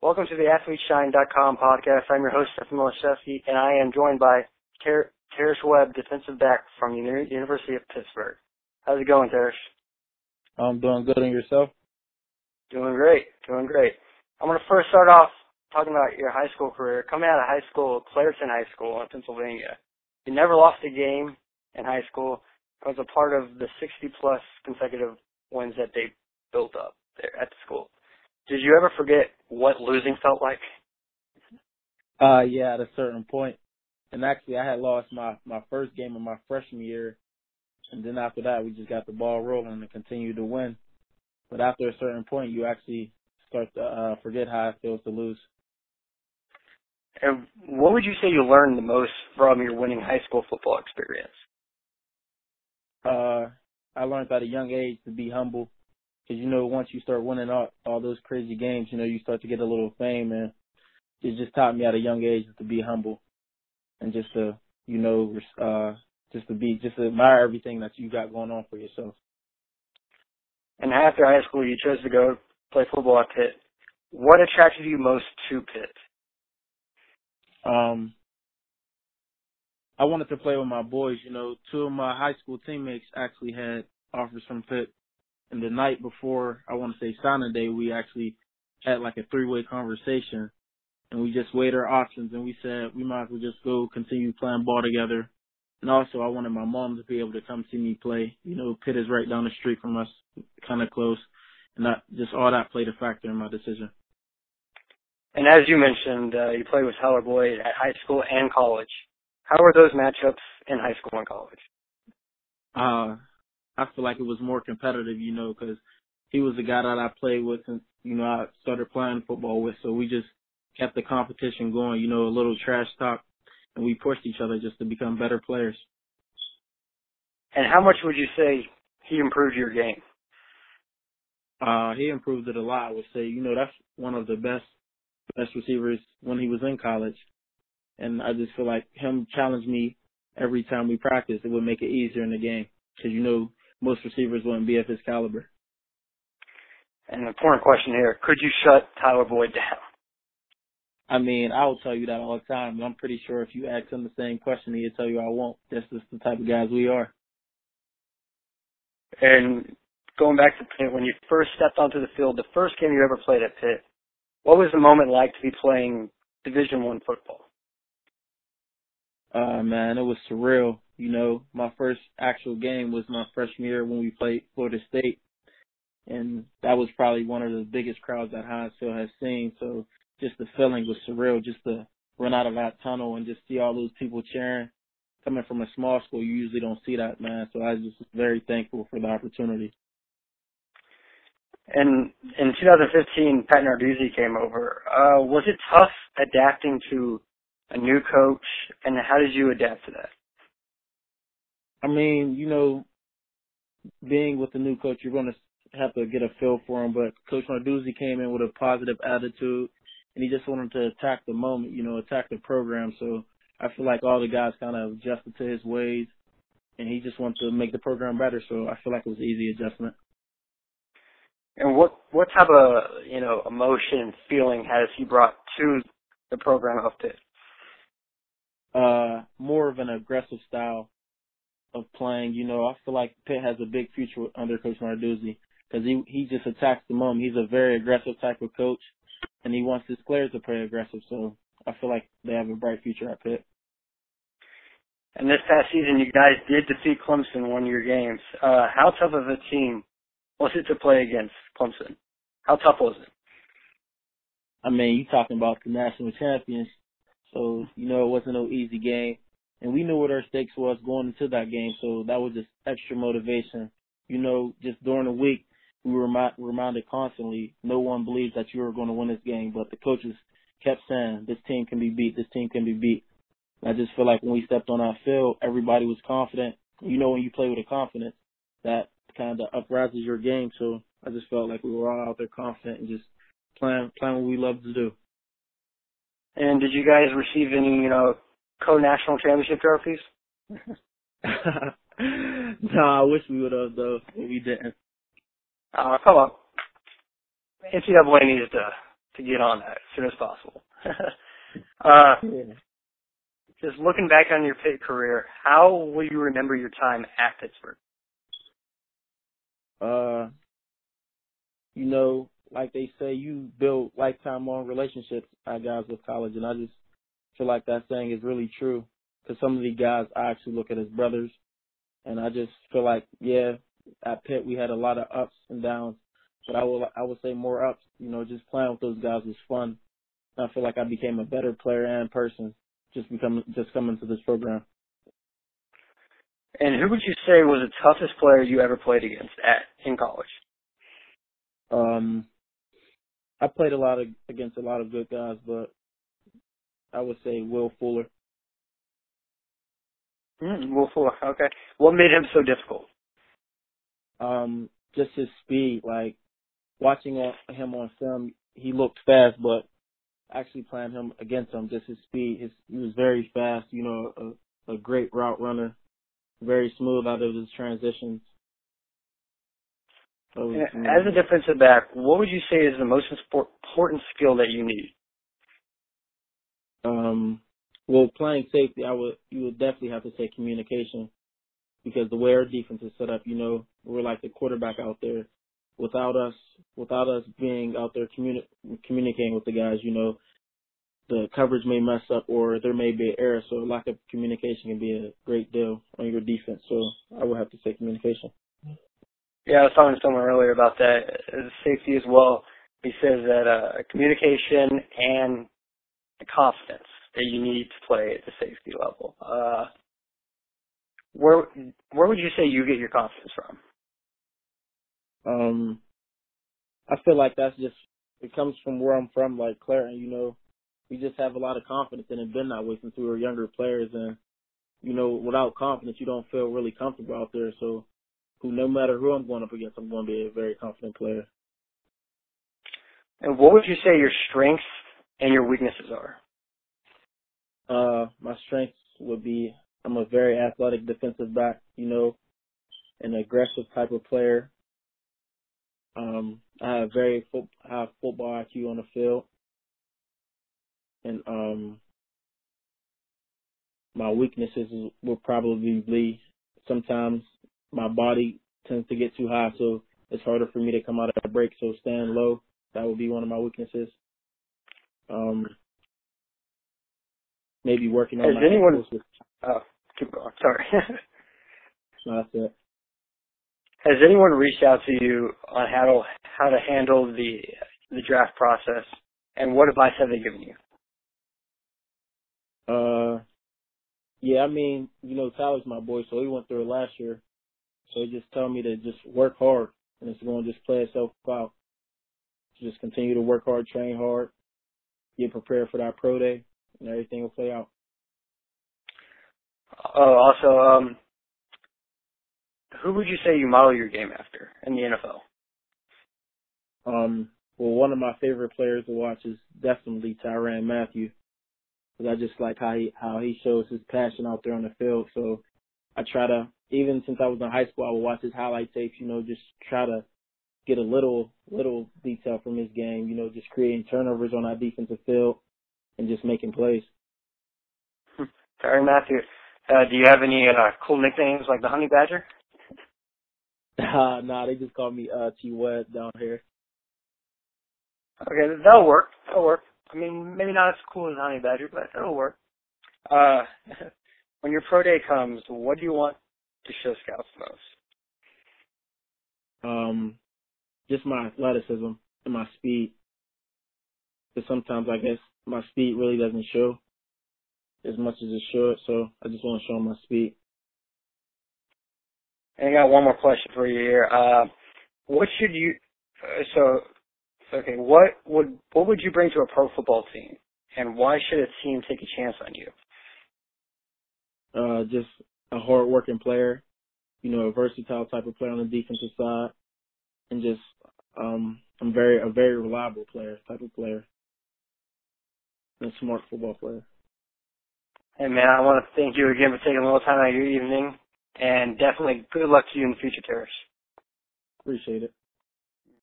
Welcome to the AthleteShine.com podcast. I'm your host, Stephen Milashevsky, and I am joined by Terrish Webb, defensive back from the University of Pittsburgh. How's it going, Terrish? I'm doing good. And yourself? Doing great. I'm going to first start off talking about your high school career. Coming out of high school, Clairton High School in Pennsylvania, you never lost a game in high school. I was a part of the 60-plus consecutive wins that they built up there at the school. Did you ever forget what losing felt like? Yeah, at a certain point. And actually, I had lost my first game of my freshman year, and then after that, we just got the ball rolling and continued to win. But after a certain point, you actually start to forget how it feels to lose. And what would you say you learned the most from your winning high school football experience? I learned at a young age to be humble. Because, once you start winning all those crazy games, you start to get a little fame. And it just taught me at a young age to be humble and just to, just to admire everything that you got going on for yourself. And after high school, you chose to go play football at Pitt. What attracted you most to Pitt? I wanted to play with my boys. Two of my high school teammates actually had offers from Pitt. And the night before, I want to say signing day, we actually had like a three-way conversation. And we just weighed our options. And we said we might as well just go continue playing ball together. And also, I wanted my mom to be able to come see me play. Pitt is right down the street from us, kind of close. And just all that played a factor in my decision. And as you mentioned, you played with Tyler Boyd at high school and college. How were those matchups in high school and college? I feel like it was more competitive, because he was the guy that I played with since, I started playing football with. So we just kept the competition going, a little trash talk, and we pushed each other just to become better players. And how much would you say he improved your game? He improved it a lot, I would say. That's one of the best receivers when he was in college. And I just feel like him challenge me every time we practice, it would make it easier in the game. Because, most receivers wouldn't be of his caliber. And an important question here, could you shut Tyler Boyd down? I mean, I will tell you that all the time. And I'm pretty sure if you ask him the same question, he'll tell you I won't. That's just the type of guys we are. And going back to Pitt, when you first stepped onto the field, the first game you ever played at Pitt, what was the moment like to be playing Division I football? Man, it was surreal. My first actual game was my freshman year when we played Florida State. And that was probably one of the biggest crowds that Hinesville has seen. So just the feeling was surreal, just to run out of that tunnel and just see all those people cheering. Coming from a small school, you usually don't see that, man. So I was just very thankful for the opportunity. And in 2015, Pat Narduzzi came over. Was it tough adapting to a new coach, and how did you adapt to that? I mean, being with the new coach, you're going to have to get a feel for him. But Coach Narduzzi came in with a positive attitude, and he just wanted to attack the moment, attack the program. So I feel like all the guys kind of adjusted to his ways, and he just wanted to make the program better. So I feel like it was an easy adjustment. And what type of, emotion and feeling has he brought to the program of Pitt? More of an aggressive style of playing. I feel like Pitt has a big future under Coach Narduzzi because he just attacks the moment. He's a very aggressive type of coach, and he wants his players to play aggressive. So I feel like they have a bright future at Pitt. And this past season, you guys did defeat Clemson in one of your games. How tough of a team was it to play against Clemson? How tough was it? I mean, you're talking about the national champions, so, it wasn't no easy game. And we knew what our stakes was going into that game, so that was just extra motivation. Just during the week, we were reminded constantly, no one believes that you are going to win this game, but the coaches kept saying, this team can be beat, this team can be beat. And I just feel like when we stepped on our field, everybody was confident. When you play with a confidence, that kind of uprises your game. So I just felt like we were all out there confident and just playing what we love to do. And did you guys receive any, co-national championship trophies? No, I wish we would have, though, but we didn't. Come on. NCAA needs to to get on that as soon as possible. uh, Yeah. just looking back on your Pitt career, how will you remember your time at Pittsburgh? You know, like they say, you build lifetime long relationships at guys with college, and I just feel like that saying is really true because some of these guys I actually look at as brothers, and I just feel like, yeah, at Pitt we had a lot of ups and downs, but I would say more ups. You know, just playing with those guys was fun. And I feel like I became a better player and person just coming to this program. And who would you say was the toughest player you ever played against in college? I played against a lot of good guys, but I would say Will Fuller. Will Fuller. Okay. What made him so difficult? Just his speed. Like watching him on film, he looked fast, but actually playing him against him, just his speed. He was very fast. You know, a great route runner, very smooth out of his transitions. So, as a defensive back, what would you say is the most important skill that you need? Well, playing safety, you would definitely have to say communication, because the way our defense is set up, you know, we're like the quarterback out there. Without us being out there communicating with the guys, you know, the coverage may mess up or there may be an error. So lack of communication can be a great deal on your defense. So I would have to say communication. Yeah, I was talking to someone earlier about that, safety as well. He says that communication and the confidence that you need to play at the safety level. Where would you say you get your confidence from? I feel like it comes from where I'm from, like Claire, you know, we just have a lot of confidence in it, been that way since we were younger players, and, you know, without confidence, you don't feel really comfortable out there, so no matter who I'm going up against, I'm going to be a very confident player. And what would you say your strengths and your weaknesses are? My strengths would be I'm a very athletic defensive back, you know, an aggressive type of player. I have very high football IQ on the field. And my weaknesses will probably be sometimes my body tends to get too high, so it's harder for me to come out of a break. So staying low, that would be one of my weaknesses. Maybe working on my explosive. Oh, keep going. Sorry. No, that's it. Has anyone reached out to you on how to handle the draft process, and what advice have they given you? Yeah, I mean, you know, Tyler's my boy, so he went through it last year. So he just told me to just work hard, and it's going to just play itself out. Just continue to work hard, train hard, get prepared for that pro day, and everything will play out. Oh, also, who would you say you model your game after in the NFL? Well, one of my favorite players to watch is definitely Tyrann Mathieu, because I just like how he shows his passion out there on the field. So I try to, even since I was in high school, I would watch his highlight tapes, you know, just try to get a little detail from his game, you know, just creating turnovers on that defensive field and just making plays. Tyrann Mathieu. Do you have any cool nicknames like the Honey Badger? Nah, they just call me T Webb down here. Okay, that'll work. I mean, maybe not as cool as Honey Badger, but it'll work. When your pro day comes, what do you want to show scouts most? Just my athleticism and my speed. Because sometimes I guess my speed really doesn't show as much as it should, so I just want to show them my speed. And I got one more question for you here. What should you? Okay. What would you bring to a pro football team, and why should a team take a chance on you? Just a hard-working player, you know, a versatile type of player on the defensive side, and just a very reliable type of player, and a smart football player. Hey man, I want to thank you again for taking a little time out of your evening, and definitely good luck to you in the future, Terrish. Appreciate it.